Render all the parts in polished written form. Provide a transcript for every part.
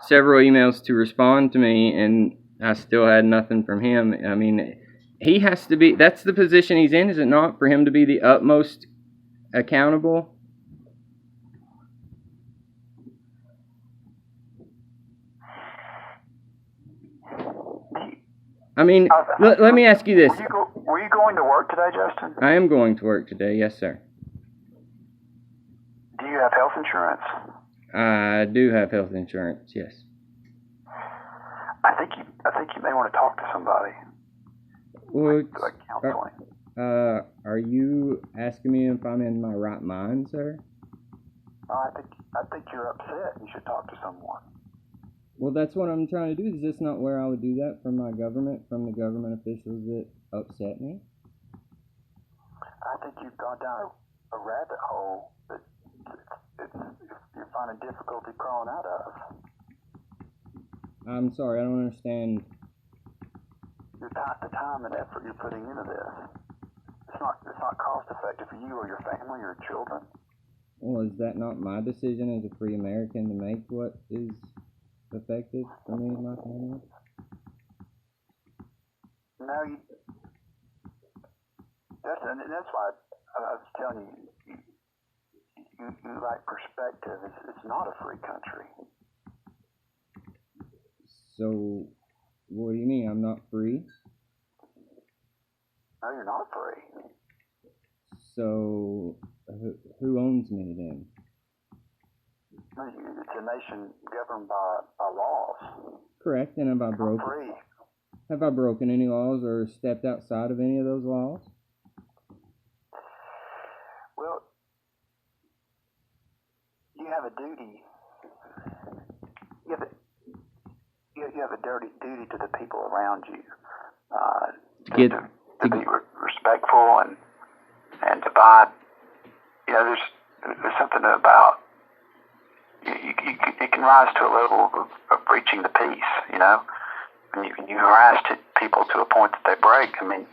several emails to respond to me, and I still had nothing from him. I mean, he has to be, that's the position he's in, is it not, for him to be the utmost accountable? I mean, let me ask you this. Were you going to work today, Justin? I am going to work today, yes, sir. Do you have health insurance? I do have health insurance, yes. I think you may want to talk to somebody. Like counseling. Are you asking me if I'm in my right mind, sir? I think you're upset. You should talk to someone. Well, that's what I'm trying to do. Is this not where I would do that from the government officials that upset me? I think you've gone down a rabbit hole that you're finding difficulty crawling out of. I'm sorry, I don't understand. The time and effort you're putting into this. It's not cost effective for you or your family or your children. Well, is that not my decision as a free American to make what is effective for me and my family? No, that's why I was telling you, you lack perspective. It's not a free country. So, what do you mean? I'm not free? No, you're not free. So, who owns me then? It's a nation governed by laws. Correct, and have I broken any laws or stepped outside of any of those laws? Well, you have a duty. You have a duty to the people around you. To be respectful and to abide. There's something about it can rise to a level of reaching the peace. When you harass people to a point that they break. I mean,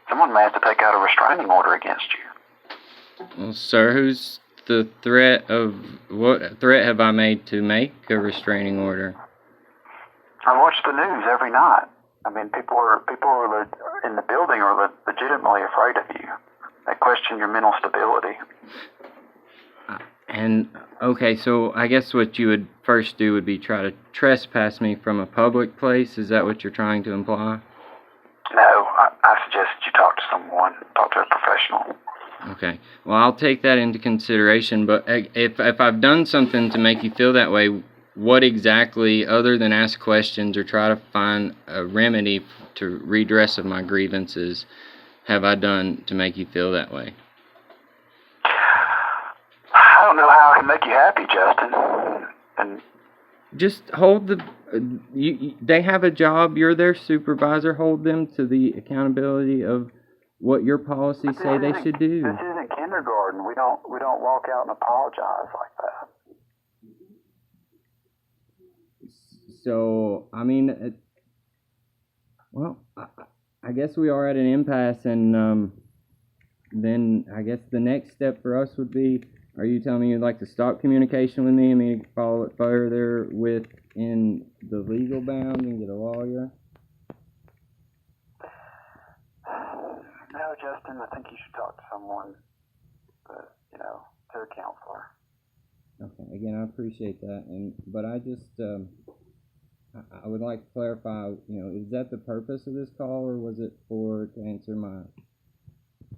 someone may have to take out a restraining order against you. Well, sir, who's the threat of what threat have I made to make a restraining order? I watch the news every night. I mean, people are in the building are legitimately afraid of you. They question your mental stability. And okay, so I guess what you would first do would be try to trespass me from a public place. Is that what you're trying to imply? No, I suggest that you talk to someone, talk to a professional. Okay. Well, I'll take that into consideration. But if I've done something to make you feel that way, what exactly, other than ask questions or try to find a remedy to redress of my grievances, have I done to make you feel that way? I don't know how I can make you happy, Justin. And just hold they have a job. You're their supervisor. Hold them to the accountability of what your policies say they should do. This isn't kindergarten. We don't walk out and apologize like that. So, I mean, I guess we are at an impasse, and then I guess the next step for us would be, are you telling me you'd like to stop communication with me and me to follow it further in the legal bound and get a lawyer? No, Justin, I think you should talk to someone, to a counselor. Okay, again, I appreciate that, but I just, I would like to clarify, is that the purpose of this call, or was it to answer my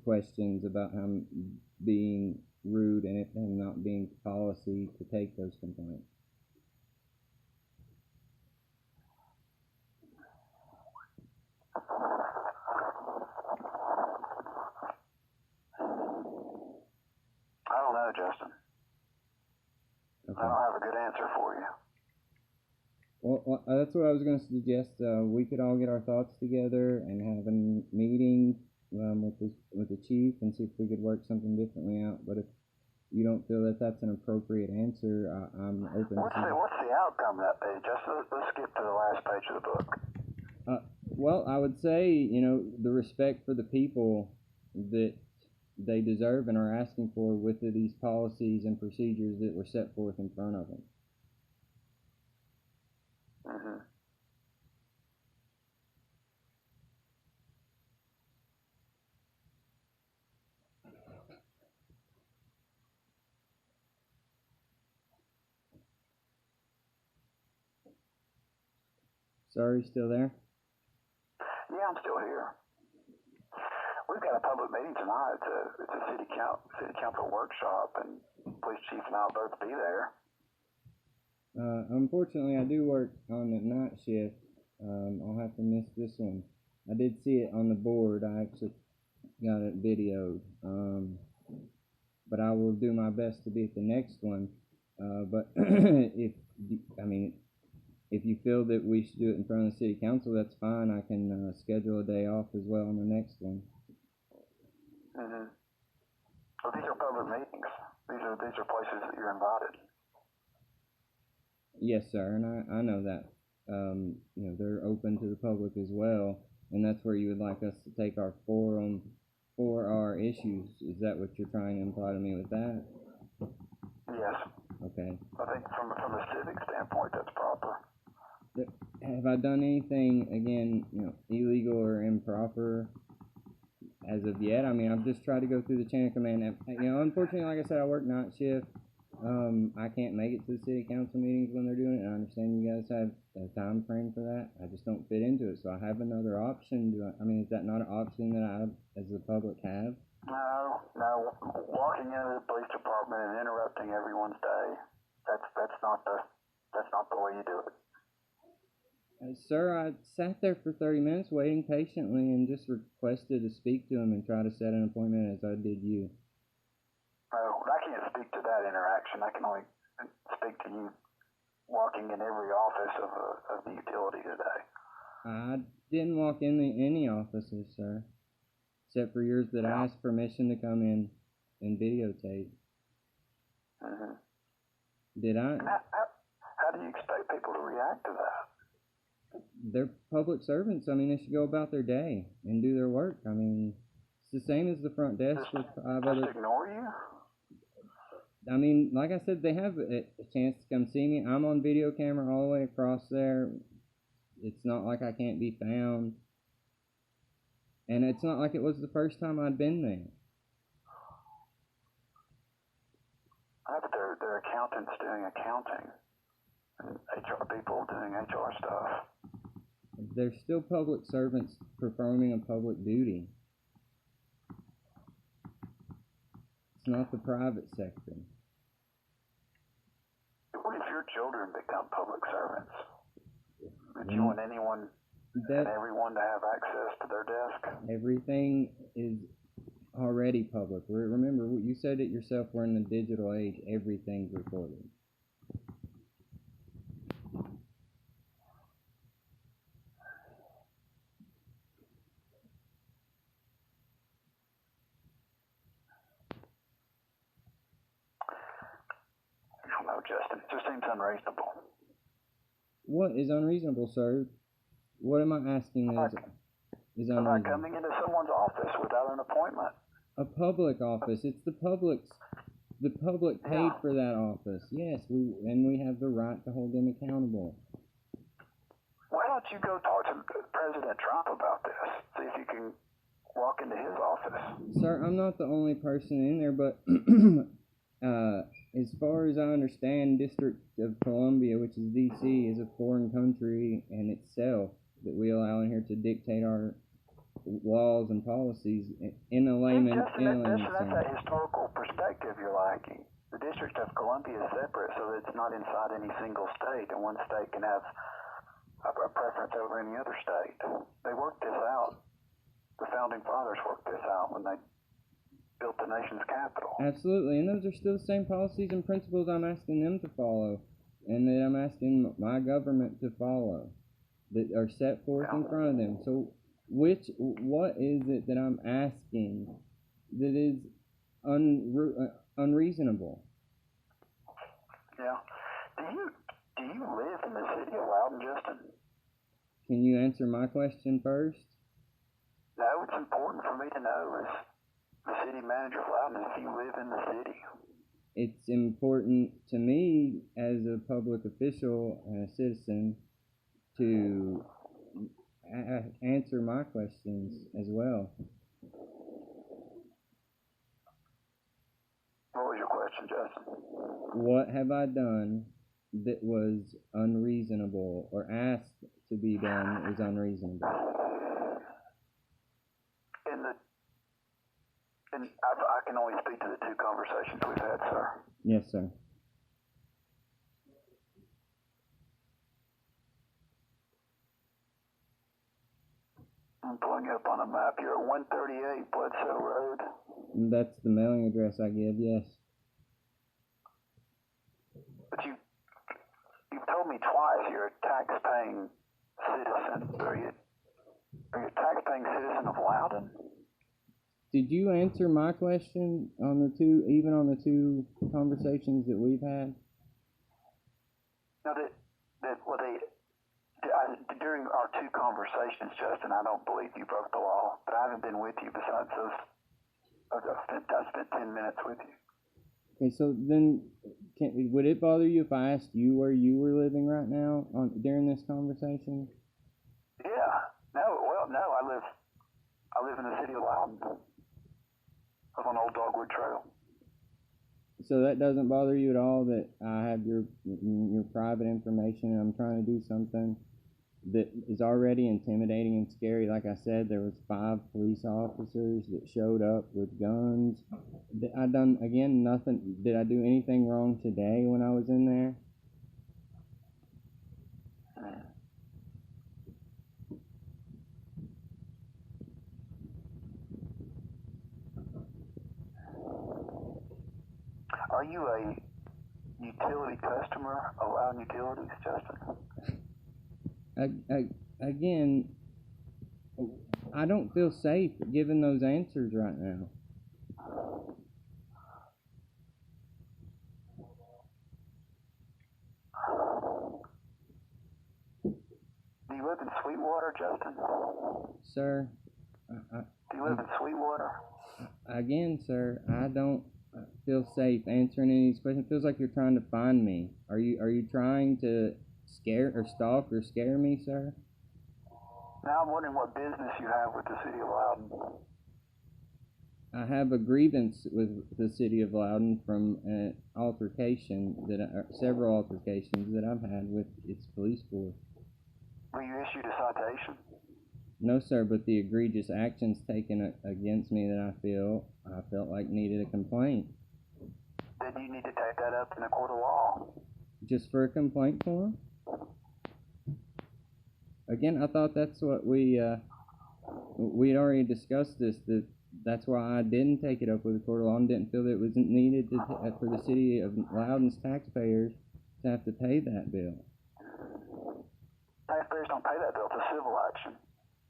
questions about how I'm being rude and not being policy to take those complaints? I don't know, Justin. Okay. I don't have a good answer for you. Well, that's what I was going to suggest. We could all get our thoughts together and have a meeting with the chief and see if we could work something differently out. But if you don't feel that that's an appropriate answer, I'm open What's the outcome of that page? Let's skip to the last page of the book. Well, I would say, the respect for the people that they deserve and are asking for with these policies and procedures that were set forth in front of them. Sir, are you still there? Yeah, I'm still here. We've got a public meeting tonight. It's a city council workshop, and police chief and I'll both be there. Unfortunately, I do work on the night shift. I'll have to miss this one. I did see it on the board. I actually got it videoed. But I will do my best to be at the next one. But if you feel that we should do it in front of the city council, that's fine. I can schedule a day off as well on the next one. Mm-hmm. Well, these are public meetings. These are places that you're invited. Yes, sir, and I know that. They're open to the public as well, and that's where you would like us to take our forum for our issues. Is that what you're trying to imply to me with that? Yes. Okay. I think from a civic standpoint, that's proper. Have I done anything, again, illegal or improper as of yet? I mean, I've just tried to go through the chain of command. Unfortunately, like I said, I work night shift. I can't make it to the city council meetings when they're doing it. I understand you guys have a time frame for that. I just don't fit into it, so I have another option. Is that not an option that I, as the public, have? No. Walking into the police department and interrupting everyone's day, that's not the way you do it. Sir, I sat there for 30 minutes waiting patiently and just requested to speak to him and try to set an appointment as I did you. Oh, I can't speak to that interaction. I can only speak to you walking in every office of the utility today. I didn't walk in any offices, sir, except for yours that I asked permission to come in and videotape. Mm-hmm. Did I? How do you expect people to react to that? They're public servants. They should go about their day and do their work. It's the same as the front desk with just ignore you? Like I said, they have a chance to come see me. I'm on video camera all the way across there. It's not like I can't be found. And it's not like it was the first time I'd been there. But they're accountants doing accounting, and HR people doing HR stuff. They're still public servants performing a public duty. It's not the private sector. What if your children become public servants? Would you want anyone and everyone to have access to their desk? Everything is already public. Remember, you said it yourself, we're in the digital age. Everything's recorded. I don't know, Justin. It just seems unreasonable. What is unreasonable, sir? What am I asking is unreasonable? About coming into someone's office without an appointment. A public office. It's the public's. The public paid for that office. Yes, we have the right to hold them accountable. Why don't you go talk to President Trump about this? See if you can walk into his office. Sir, I'm not the only person in there, but as far as I understand, District of Columbia, which is D.C., is a foreign country in itself that we allow in here to dictate our laws and policies in a layman. That's a historical perspective you're lacking. The District of Columbia is separate, so that it's not inside any single state, and one state can have a preference over any other state. They worked this out. The founding fathers worked this out when they built the nation's capital. Absolutely, and those are still the same policies and principles I'm asking them to follow, and that I'm asking my government to follow, that are set forth in front of them. So what is it that I'm asking that is unreasonable? Yeah. Do you live in the city of Loudon, Justin? Can you answer my question first? No, it's important for me to know as the city manager of Loudon if you live in the city. It's important to me as a public official and a citizen to answer my questions as well. What was your question, Justin? What have I done that was unreasonable or asked to be done is unreasonable. And I can only speak to the two conversations we've had, sir. Yes, sir. I'm pulling it up on a map here at 138 Bledsoe Road. That's the mailing address I give, yes. But you've told me twice you're a tax-paying citizen. Are you a tax-paying citizen of Loudon? Did you answer my question on the two conversations that we've had? No, during our two conversations, Justin, I don't believe you broke the law, but I haven't been with you besides those. I spent 10 minutes with you. Okay, so then, would it bother you if I asked you where you were living right now during this conversation? Yeah. No. I live in the city of Loudon. I live on Old Dogwood Trail. So that doesn't bother you at all that I have your private information and I'm trying to do something that is already intimidating and scary? Like I said, there was 5 police officers that showed up with guns. I done, again, nothing. Did I do anything wrong today when I was in there? Are you a utility customer of Loudon Utilities, Justin? Again, I don't feel safe giving those answers right now. Do you live in Sweetwater, Justin? Sir, do you live in Sweetwater? Again, sir, I don't feel safe answering any of these questions. It feels like you're trying to find me. Are you trying to scare or stalk or scare me, sir? Now I'm wondering what business you have with the city of Loudon. I have a grievance with the city of Loudon from an altercation several altercations that I've had with its police force. Were you issued a citation? No, sir, but the egregious actions taken against me that I felt like needed a complaint. Then you need to take that up in a court of law. Just for a complaint form? Again, I thought that's what we'd already discussed this. That's why I didn't take it up with the court of law and didn't feel that it was needed for the city of Loudon's taxpayers to have to pay that bill. Taxpayers don't pay that bill. It's a civil action.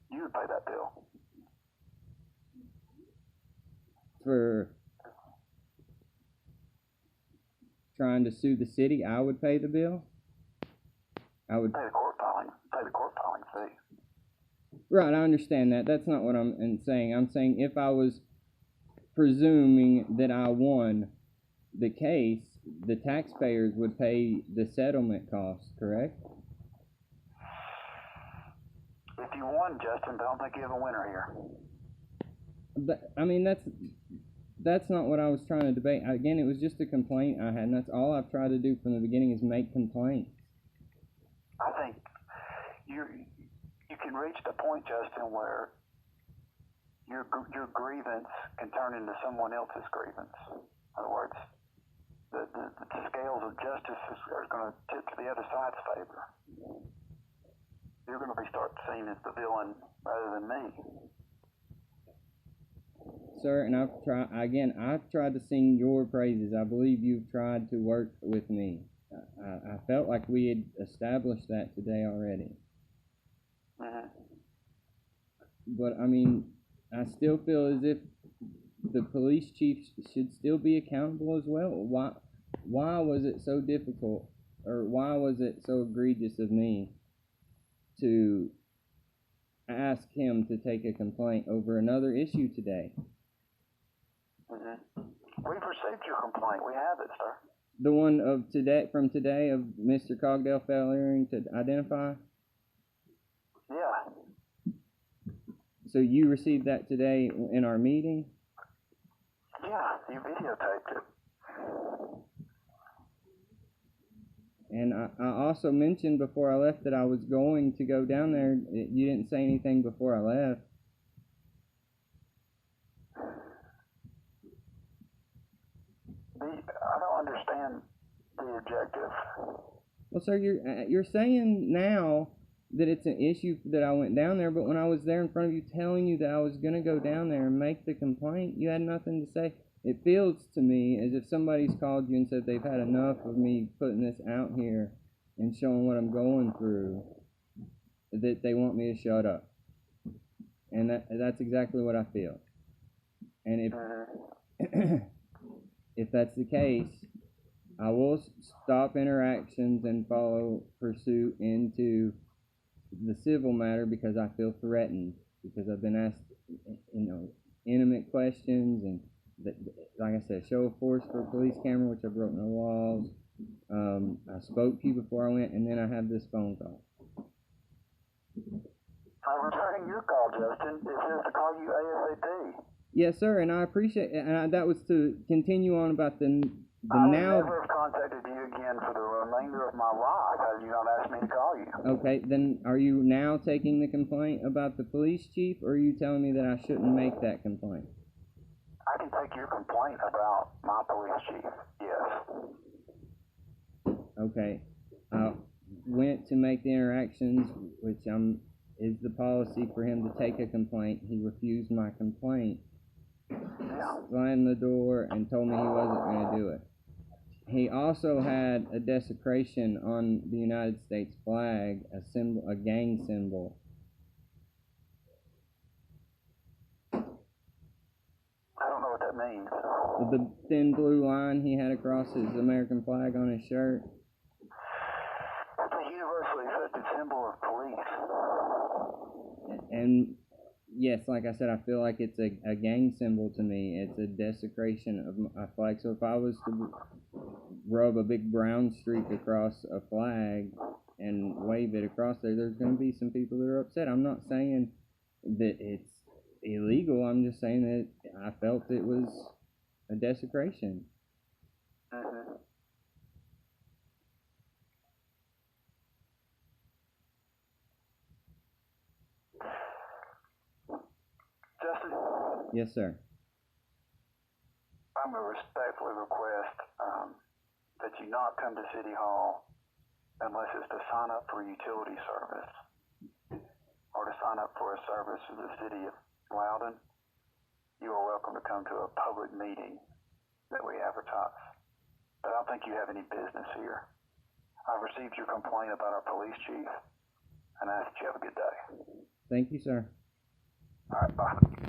You would pay that bill. For trying to sue the city, I would pay the bill? I would pay the court filing fee. Right, I understand that. That's not what I'm saying. I'm saying if I was presuming that I won the case, the taxpayers would pay the settlement costs, correct? If you won, Justin, I don't think you have a winner here. But I mean, that's not what I was trying to debate. Again, it was just a complaint I had, and that's all I've tried to do from the beginning is make complaints. I think you can reach the point, Justin, where your grievance can turn into someone else's grievance. In other words, the scales of justice are going to tip to the other side's favor. You're going to start seen as the villain rather than me. Sir, and I've tried to sing your praises. I believe you've tried to work with me. I felt like we had established that today already. Mm-hmm. But I mean, I still feel as if the police chief should still be accountable as well. Why was it so difficult, or why was it so egregious of me to ask him to take a complaint over another issue today? Mm-hmm. We've received your complaint. We have it, sir. The one of today, from today, of Mr. Cogdell failing to identify? Yeah. So you received that today in our meeting? Yeah, you videotaped it. And I also mentioned before I left that I was going to go down there. You didn't say anything before I left. I don't understand the objective. Well, sir, you're saying now that it's an issue that I went down there, but when I was there in front of you telling you that I was going to go down there and make the complaint, you had nothing to say. It feels to me as if somebody's called you and said they've had enough of me putting this out here and showing what I'm going through, that they want me to shut up. And that's exactly what I feel. And if that's the case, I will stop interactions and follow pursuit into the civil matter because I feel threatened, because I've been asked, intimate questions, and like I said, show of force for a police camera, which I broke no laws. I spoke to you before I went, and then I have this phone call. I'm returning your call, Justin. It says to call you ASAP. Yes, sir, and I appreciate it. And that was to continue on about the I would now. never have contacted you again for the remainder of my life had you not asked me to call you. Okay, then are you now taking the complaint about the police chief, or are you telling me that I shouldn't make that complaint? I can take your complaint about my police chief, yes. Okay. I went to make the interactions, which is the policy for him to take a complaint. He refused my complaint, slammed the door, and told me he wasn't going to do it. He also had a desecration on the United States flag, a symbol, a gang symbol. I don't know what that means. The thin blue line he had across his American flag on his shirt. It's a universally accepted symbol of police. And yes, like I said, I feel like it's a gang symbol to me. It's a desecration of my flag. So if I was to rub a big brown streak across a flag and wave it across there, there's going to be some people that are upset. I'm not saying that it's illegal. I'm just saying that I felt it was a desecration. Justin? Yes, sir. I'm going to respectfully request that you not come to City Hall unless it's to sign up for a utility service or to sign up for a service for the city of Loudon. You are welcome to come to a public meeting that we advertise. But I don't think you have any business here. I've received your complaint about our police chief, and I ask that you have a good day. Thank you, sir. All right, bye.